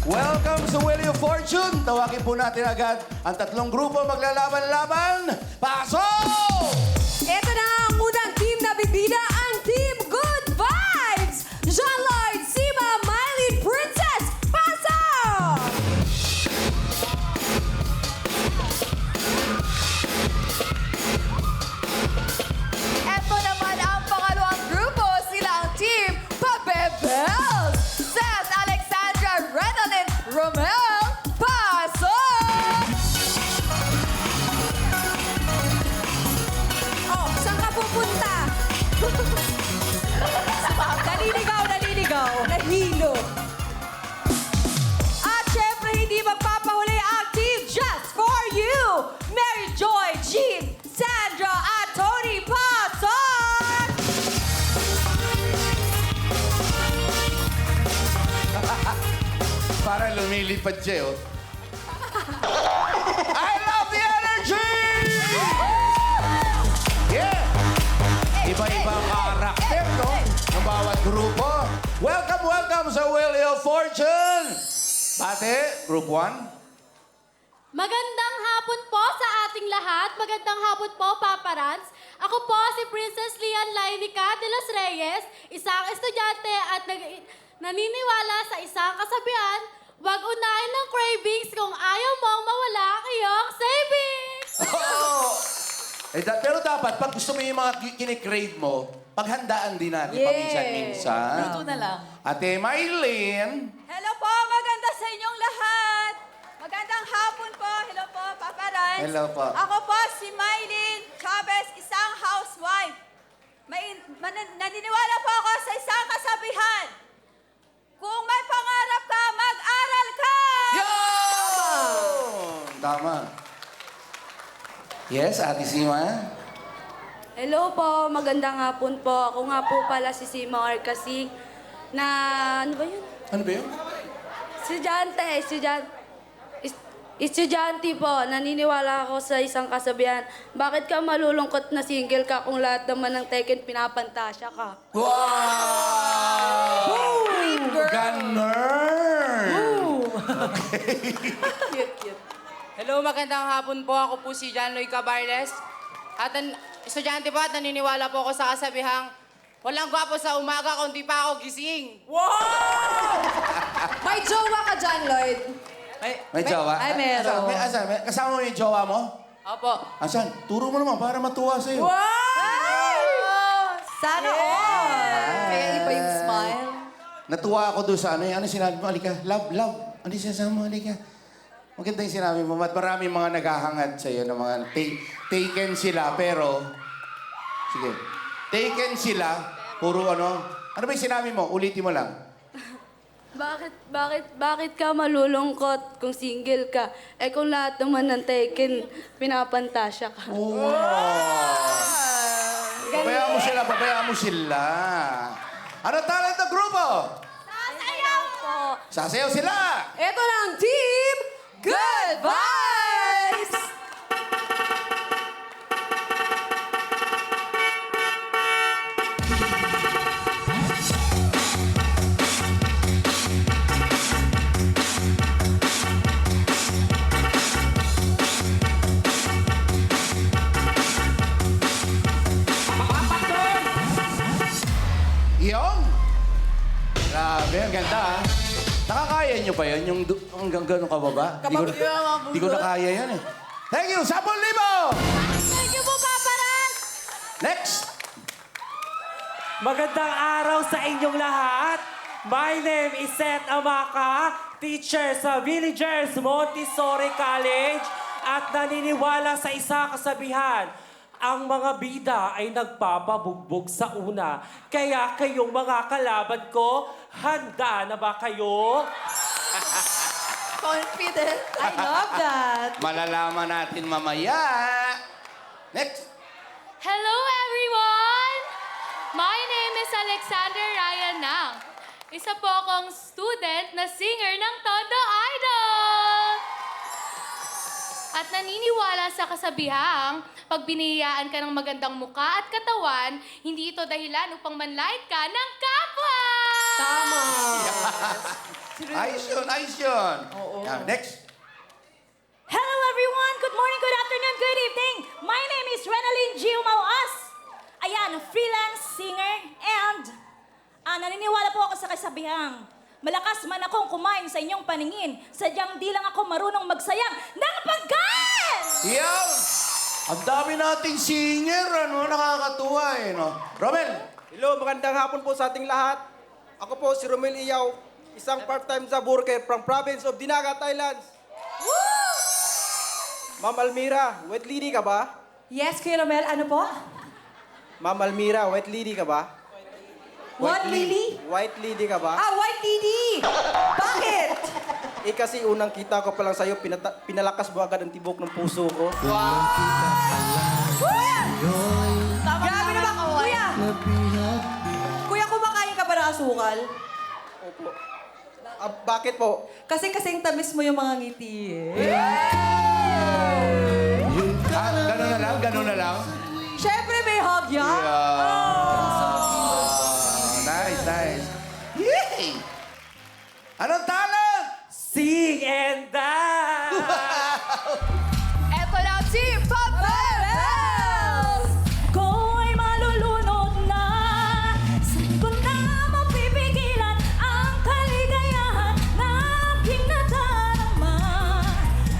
Welcome sa Wheel of Fortune. Tawagin po natin agad ang tatlong grupo maglalaban-laban. Pasok! Ito na ang unang team na bibida, ang Team Good Vibes! John Lloyd, Sima, Miley, Princess, pasok! Ito naman ang pangalawang grupo, sila ang Team Pabebels! Seth, Alexandra, Renalyn, Romel, pasok! Oh, saan ka pupunta? Naliligaw, nahilo. At syempre, hindi magpapahuli ang team Just For You! Mary Joy, Jean, Sandra, at Tony Pasok! Para lumilipad siya, oh. I love the energy! Yeah! Iba-iba ang karakter, no? Ng bawat grupo. Welcome, welcome sa Wheel of Fortune! Bate, Group 1. Magandang hapon po sa ating lahat. Magandang hapon po, Paparans. Ako po si Princess Lian Lainica de los Reyes, isang estudyante at naniniwala sa isang kasabihan, huwag unahin ng cravings kung ayaw mong mawala ang iyong savings. Oh! Pero dapat, pag gusto mo yung mga kinikrave mo, paghandaan din natin paminsan-minsan. Luto na lang. Ate Maylin. Hello po, maganda sa inyong lahat. Magandang hapon po. Hello po, Paparans. Hello po. Ako po si Mylene Chavez, isang housewife. Naniniwala po ako sa isang kasabihan. Kung may pangarap ka, mag-aral ka! Yun! Tama. Yes, Ate Sima. Hello po, magandang hapon po. Ako nga po pala si Sima Arcasing na, ano ba yun? Ano ba yun? Estudyante po. Naniniwala ako sa isang kasabihan. Bakit ka malulungkot na single ka kung lahat naman ng Tekken pinapantasya ka? Wow! Ganun! Cute. Hello, magandang hapon po. Ako po si John Lloyd Cabarles. At estudyante po at naniniwala po ako sa kasabihang walang gwapo sa umaga kundi pa ako gising. May jowa ka, John Lloyd. May jowa? Ay, meron. Asan? Kasama mo yung jowa mo? Opo. Asan? Turo mo naman para matuwa sa'yo. Sana all! Kaya iba yung smile. Natuwa ako doon sa ano sinabi mo? Alika, love. Ano yung sinasabi mo? Alika. Maganda yung sinabi mo. Maraming mga naghahangad sa'yo na mga taken sila, pero... Sige. Taken sila, puro ano. Ano ba yung sinabi mo? Ulitin mo lang. Bakit ka malulungkot kung single ka? Eh kung lahat naman ng Tekken pinapantasya ka. Oh. Pabayaan mo sila. Ano talent ng grupo? Sasayaw po! Sasayaw sila! Ito na ang Team Good Vibes! Yun! Grabe, ang ganda ah. Nakakaya nyo ba yun? Yung hanggang gano'ng kababa? Di ko na kaya yan eh. Thank you! 10,000! Thank you po, Paparans! Next! Magandang araw sa inyong lahat. My name is Seth Amaka, teacher sa Villagers Montessori College at naniniwala sa isang kasabihan. Ang mga bida ay nagpapabugbog sa una. Kaya kayong mga kalaban ko, handa na ba kayo? Confident. I love that. Malalaman natin mamaya. Next! Hello, everyone! My name is Alexander Ryan Nang. Isa po akong student na singer ng Todo Idol! At naniniwala sa kasabihang, pag biniyayaan ka ng magandang muka at katawan, hindi ito dahilan upang manlait ka ng kapwa! Tama. Ayos yun, ayos yun. Next. Hello everyone! Good morning, good afternoon, good evening! My name is Renaline G. Umauas. Ayan, freelance singer and naniniwala po ako sa kasabihang malakas man akong kumain sa inyong paningin, sadyang di lang ako marunong magsayang ng pagkain! Yan! Ang dami nating singer, ano? Nakakatuwa eh, no? Romel! Hello, magandang hapon po sa ating lahat. Ako po si Romel Iyaw, isang part-time job worker from province of Dinagat, Thailand. Ma'am Almira, wet lady ka ba? Yes, Kuya Romel, ano po? Ma'am Almira, wet lady ka ba? What, Lily? White lady ka ba? Ah, White Lily! Bakit? Kasi unang kita ko pa lang sa'yo, pinalakas mo agad ang tibok ng puso ko. Kuya! Grabe naman, Kuya! Kuya, kumakain ka ba ng asukal? Opo. Bakit po? Kasi kasing tamis mo yung mga ngiti eh. Ah, ganun na lang. Siyempre may hug yan. Nice, nice. Yay! Anong talent? Sing and dance! Eto na si Papa Bells! Kung ay malulunod na, saan ko na mapipigilan ang kaligayahan na aking nadarama?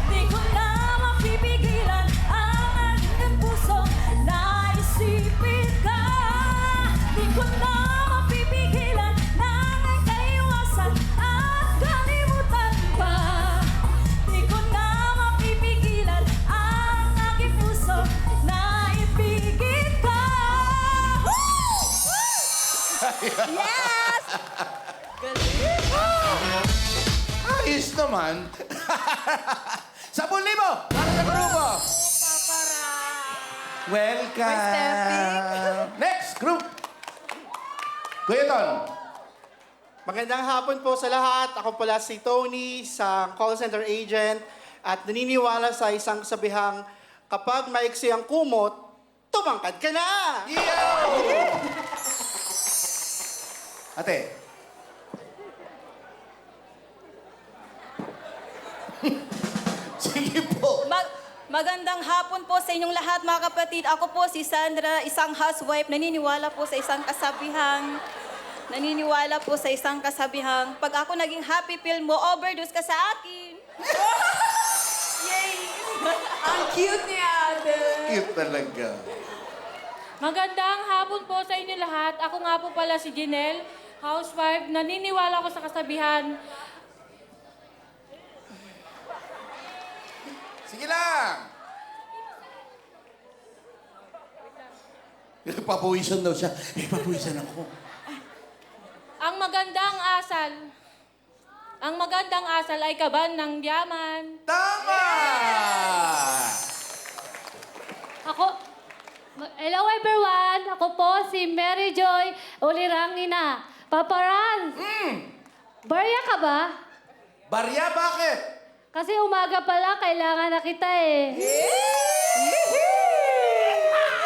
Di ko na mapipigilan ang aking puso na isipin ka. Di ko na mapipigilan na nagkaiwasan at kalimutan pa. Di ko na mapipigilan ang aking puso na ipigil ka. Yes! Ayos naman. 10,000 para sa grupo. Welcome. Next group. Kuya Ton. Magandang hapon po sa lahat. Ako pala si Tony, sa call center agent at naniniwala sa isang kasabihang kapag maiksi ang kumot, tumangkad ka na! Ate. Sige po. Magandang hapon po sa inyong lahat, mga kapatid. Ako po si Sandra, isang housewife. Naniniwala po sa isang kasabihang. Pag ako naging happy pill mo, overdose ka sa akin. Yay! Ang cute ni ate. Cute talaga. Magandang hapon po sa inyo lahat. Ako nga po pala si Janelle, housewife. Naniniwala ko sa kasabihan. Sige lang. Papawisan daw siya. Papawisan ako. Ang magandang asal ay kaban ng yaman. Tama! Hello everyone! Ako po si Mary Joy Ulirangina. Paparan! Barya ka ba? Barya, bakit? Kasi umaga pala, kailangan na kita eh.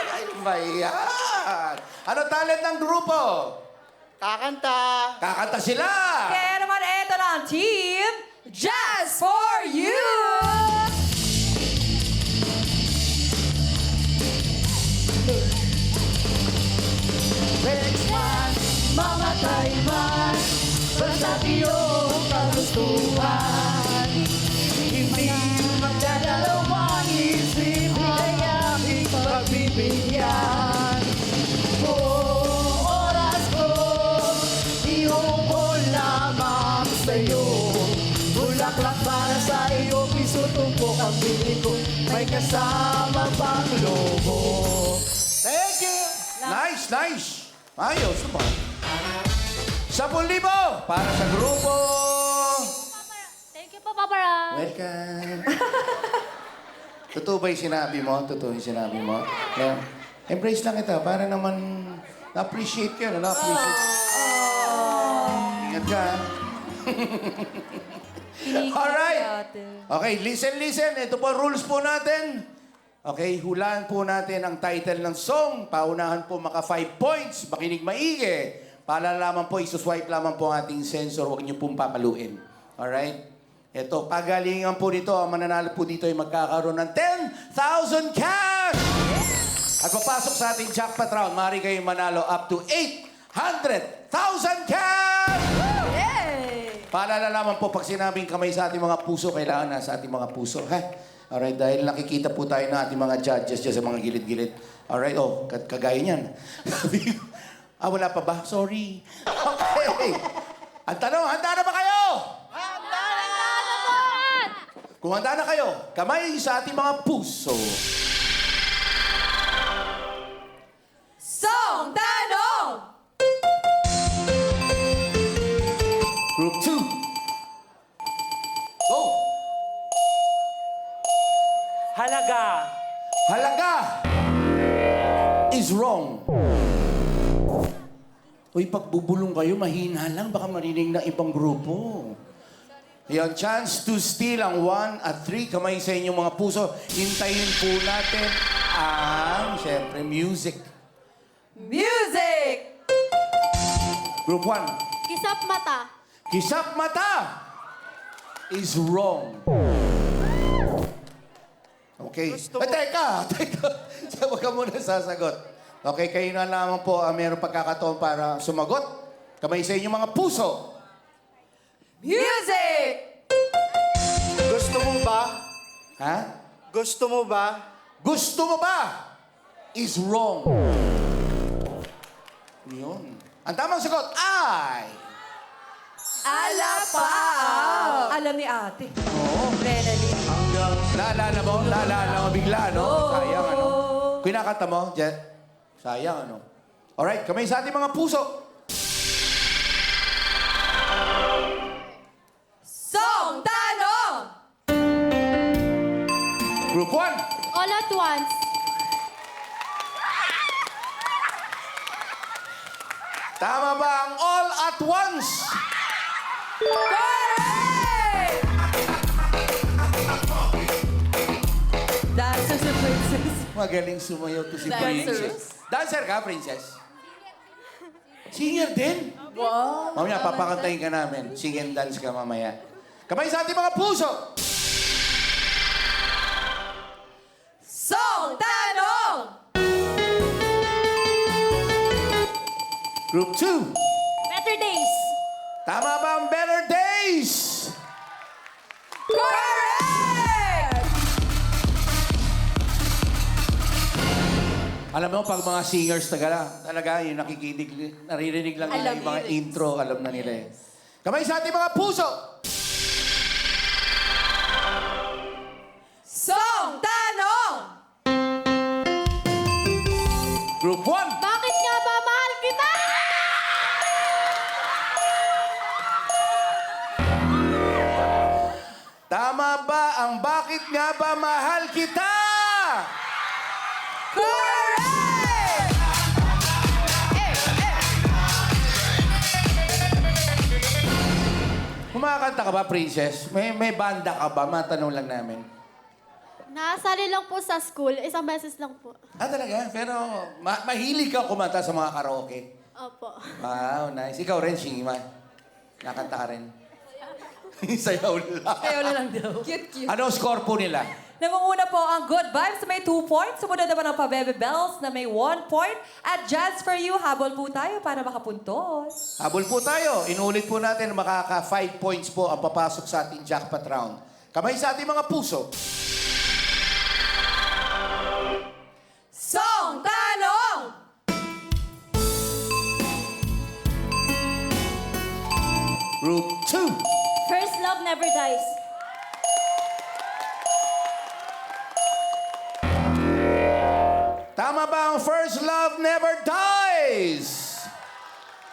Ay, bayan. Ano talent ng grupo? Kakanta! Kakanta sila! Kaya naman eto na ang team Just For You! Mamatay man, basta iyong kagustuhan. Hindi magdadalawang isip ay aking pagbibigyan. Buong oras ko, iuukol lamang sa'yo. Bulaklak para sa iyo, piso tumpok ang bibig ko. May kasama pang lobo. Thank you! Nice, nice. Ayos naman. 10,000 para sa grupo. Thank you po, Paparan. Welcome. Totoo ba yung sinabi mo? Totoo yung sinabi mo? Yeah. Embrace lang kita para naman na-appreciate ka. Na-appreciate. Ingat ka. Alright. Okay, listen. Ito po rules po natin. Okay, hulaan po natin ang title ng song. Paunahan po maka 5 points. Makinig maigi. Paalala lamang po, isuswipe lamang po ang ating sensor. Huwag niyo pong papaluin. Alright? Ito, pagalingan po dito. Ang mananalo po dito ay magkakaroon ng 10,000 cash! At papasok sa ating jackpot round, maaari kayong manalo up to 800,000 cash! Paalala lamang po, pag sinabing kamay sa ating mga puso, kailangan nasa ating mga puso. Ha? Alright, dahil nakikita po tayo ng ating mga judges dyan sa mga gilid-gilid. Alright, oh, kagaya niyan. Wala pa ba? Sorry. Okay. Ang tanong, handa na ba kayo? Handa na po! Kung handa na kayo, kamay sa ating mga puso. Song Tanong! Group 2. Go! Halaga. Halaga is wrong. Uy, pagbubulong kayo, mahina lang. Baka marinig ng ibang grupo. Yan, chance to steal ang 1 at 3. Kamay sa inyong mga puso. Hintayin po natin ang, siyempre, music. Music! Group 1. Kisap mata. Kisap mata is wrong. Okay. Teka. Huwag ka muna sasagot. Okay, kayo na lamang po mayroong pagkakataon para sumagot. Kamay sa inyong mga puso. Music! Gusto mo ba? Ha? Gusto mo ba? Gusto mo ba? Is wrong. Yun. Ang tamang sagot ay... Alapaw! Alam ni ate. Oo. Renalyn. Naalala mo bigla, no? Sayang, ano? Kinakanta mo, Jet? Sayang, ano? Alright, kamay sa ating mga puso. Song Tanong! Group 1. All at once. Tama ba ang all at once? Correct! Dancers and Princess. Magaling sumayaw to si Dancers. Princess. Dancer ka, Princess? Singer din? Wow. Mamaya, papakantayin ka namin. Sing and dance ka mamaya. Kamay sa ating mga puso. Song Tanong! Group 2. Better days. Tama ba ang better days? Correct! Alam mo, pag mga singers talaga yung nakikinig, naririnig lang nila yung mga intro, alam na nila eh. Kamay sa ating mga puso. Song Tanong! Group 1. Bakit nga ba mahal kita? Tama ba ang bakit nga ba mahal kita? Correct! Kumakanta ka ba, Princess? May banda ka ba? Matanong lang namin. Nasali lang po sa school. Isang beses lang po. Talaga? Pero mahilig ka kumanta sa mga karaoke. Opo. Wow, nice. Ikaw rin, Shingima. Nakanta ka rin. Sayaw lang. Ayaw na lang daw. Cute. Ano ang score po nila? Nangunguna po ang Good Vibes na may 2 points. Sumunod naman ang Pabebe Bells na may 1 point. At Jazz for You, habol po tayo para makapuntos. Habol po tayo. Inulit po natin, makaka 5 points po ang papasok sa ating jackpot round. Kamay sa ating mga puso. Song Tanong! Group 2. First love never dies. Tama ba ang first love never dies?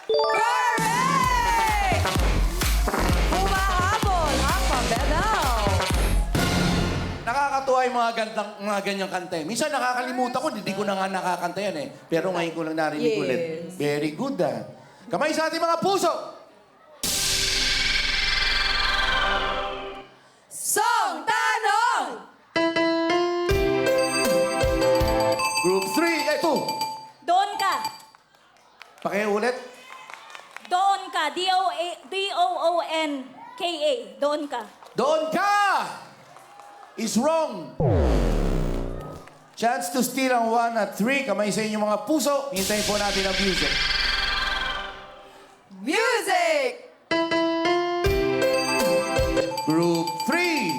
Correct! Humahabol ang Pabebe. Nakakatuwa yung mga ganyang kanta. Minsan nakakalimutan ko, hindi ko na nga nakakanta yan eh. Pero ngayon ko lang narinig ulit. Very good ah. Kamay sa ating mga puso. Song Tanong! Group 3, ito. Doon ka. Pakiulit. ka. D-O-O-N-K-A. Doon ka. Doon ka! Is wrong. Chance to steal ang 1 at 3. Kamay sa inyong mga puso. Hintayin po natin ang music. Music! Group 3.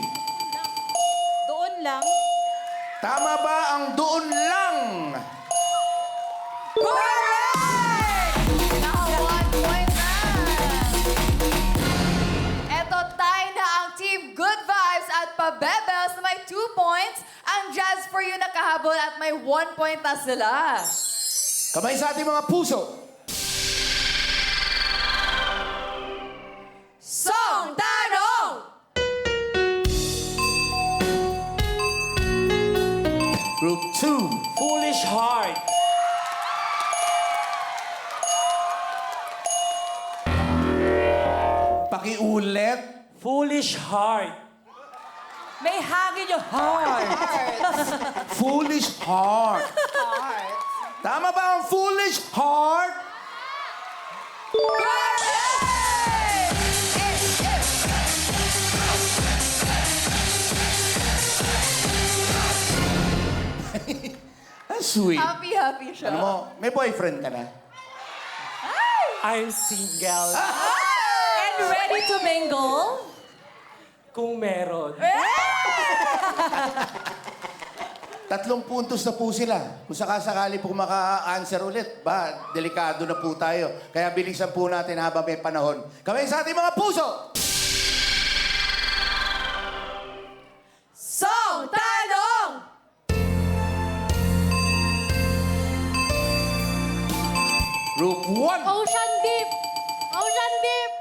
Doon lang. Tama ba ang doon lang? Correct! Naka 1 point na. Eto, tie na ang Team Good Vibes at Pabebels na may 2 points. Ang Jazz for You nakahabol at may 1 point na sila. Kamay sa ating mga puso. Song Tanong! Group 2. Foolish heart. Pakiulit. Foolish heart. May hangin yung heart. Foolish heart. Tama ba ang foolish heart? Ang sweet. Happy siya. Ano mo, may boyfriend ka na? I'm single. And ready to mingle? Kung meron. 3 puntos na po sila. Kung sakasakali po maka-answer ulit, delikado na po tayo. Kaya bilisan po natin habang may panahon. Kamay sa ating mga puso! Song Tanong! Group 1. Ocean Deep! Ocean Deep!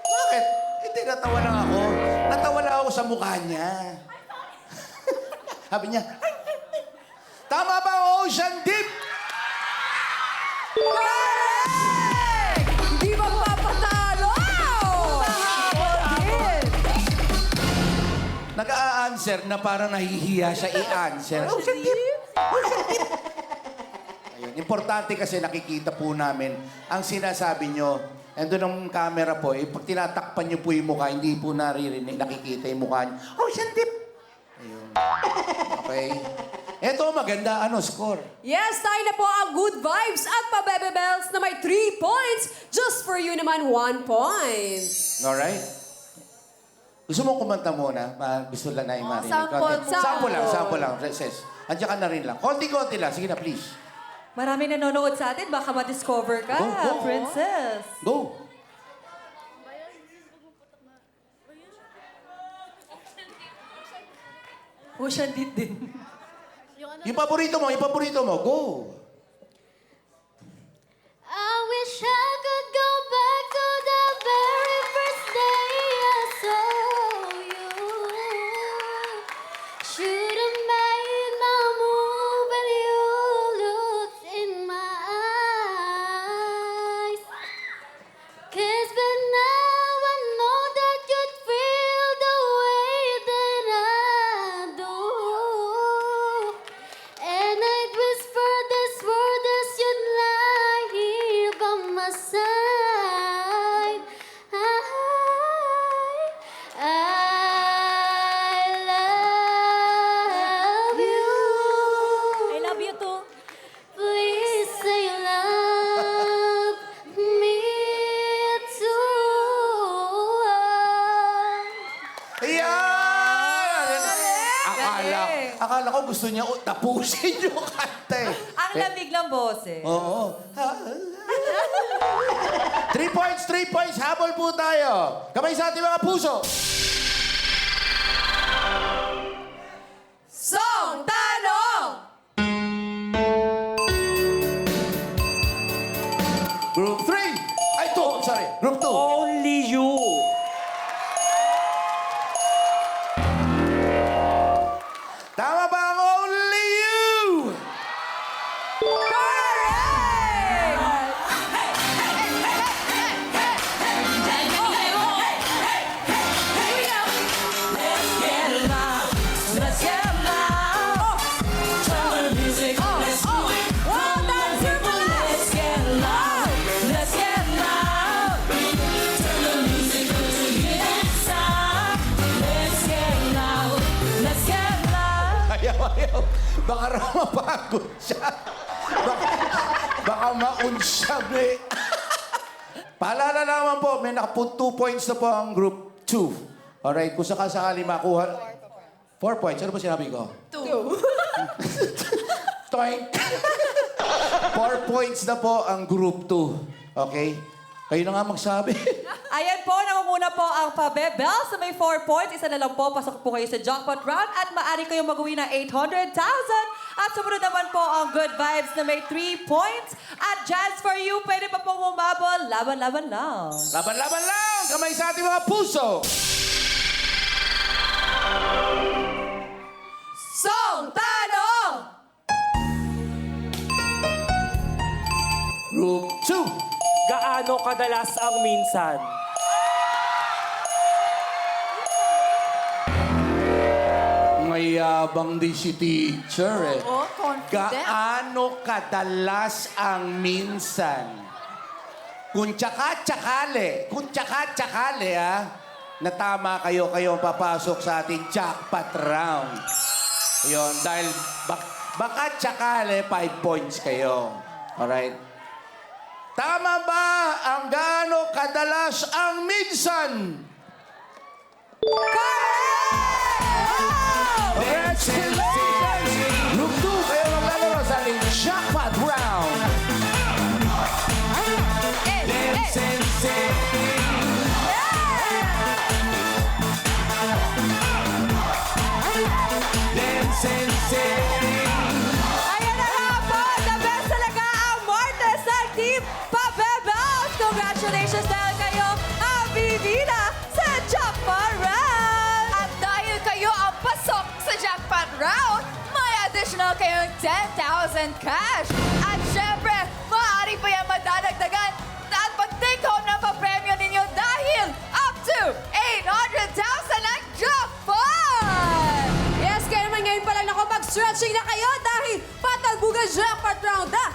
Bakit? Hindi, natawa lang ako. Natawa lang ako sa mukha niya. Sabi niya, tama ba ang Ocean Deep? Correct! Hindi ba mapatalo? Nag-a-answer na parang nahihiya siya i-answer. Ocean Deep! Ocean Deep! Ayun. Importante kasi nakikita po namin ang sinasabi nyo. And doon ang camera po, pag tinatakpan nyo po yung mukha, hindi po naririnig, nakikita yung mukha nyo. Ocean Deep! Ayun. Okay. Eto, maganda. Ano, score? Yes, tayo na po ang Good Vibes at Pabebels na may 3 points. Just for you naman, 1 point. Alright. Gusto mo kumanta muna? Gusto lang na imarinig. sample, Sample lang. Recess. Andiyan ka na rin lang. Konti-konti lang. Sige na, please. Marami nanonood sa atin, baka ma-discover ka, Go. Princess. Go. Ocean Deep din. Yung paborito mo, Go. I wish I could go back to the very first day I saw you. Should have made my move when you looked in my eyes. 'Cause by now I know that you'd feel the way that I do. And I'd whisper these words as you'd lie here by my side. I love you. I love you too. Please say you love me too. Ayan! Akala ko gusto niya tapusin yung kanta eh. Ang lamig ng boses. Oo. 3 points, 3 points. Habol po tayo. Kamay sa ating mga puso. Song Tanong! Group 3. Ay, 2. Sorry. Group 2. Only you. Tama ba ang only you? Baka raw mapagod siya. Baka maunsyable. Paalala naman po, may nakaput 2 points na po ang group 2. Alright, kung sakasakali makuha... 4 points. Ano ba sinabi ko? 2. Toink. 4 points na po ang group 2. Okay? Kayo na nga magsabi. Ayan po, nangunguna po ang Pabebel sa may 4 points. Isa na lang po, pasok po kayo sa jackpot round at maaari kayong mag-uwi ng 800,000. At sumunod naman po ang Good Vibes na may 3 points. At Jazz for You, pwede pa pong humabol. Laban-laban lang. Laban-laban lang! Kamay sa ating mga puso! Song Tanong! Group 2. Gaano kadalas ang minsan? Mayabang din si teacher eh. Oh, confident. Gaano kadalas ang minsan? Kung tsaka-tsakali na tama kayo papasok sa ating jackpot round. Ayun, dahil baka tsakali, 5 points kayo. Alright? Tama ba ang gaano kadalas ang minsan? Congratulations! Group 2, kayo maglalaro sa ating jackpot round. Ayan na nga po, the best talaga ang Martes ng Team Pabebel. Congratulations dahil kayo ang bibida sa jackpot round. At dahil kayo ang pasok sa jackpot round, may additional kayong 10,000 cash. At syempre, maaari pa yan madadagdagan at pag-take home ng papremyo ninyo dahil up to 800,000 ang jackpot! Yes, kaya naman ngayon pa lang ako mag-stretching na kayo dahil patalbugan jackpot round na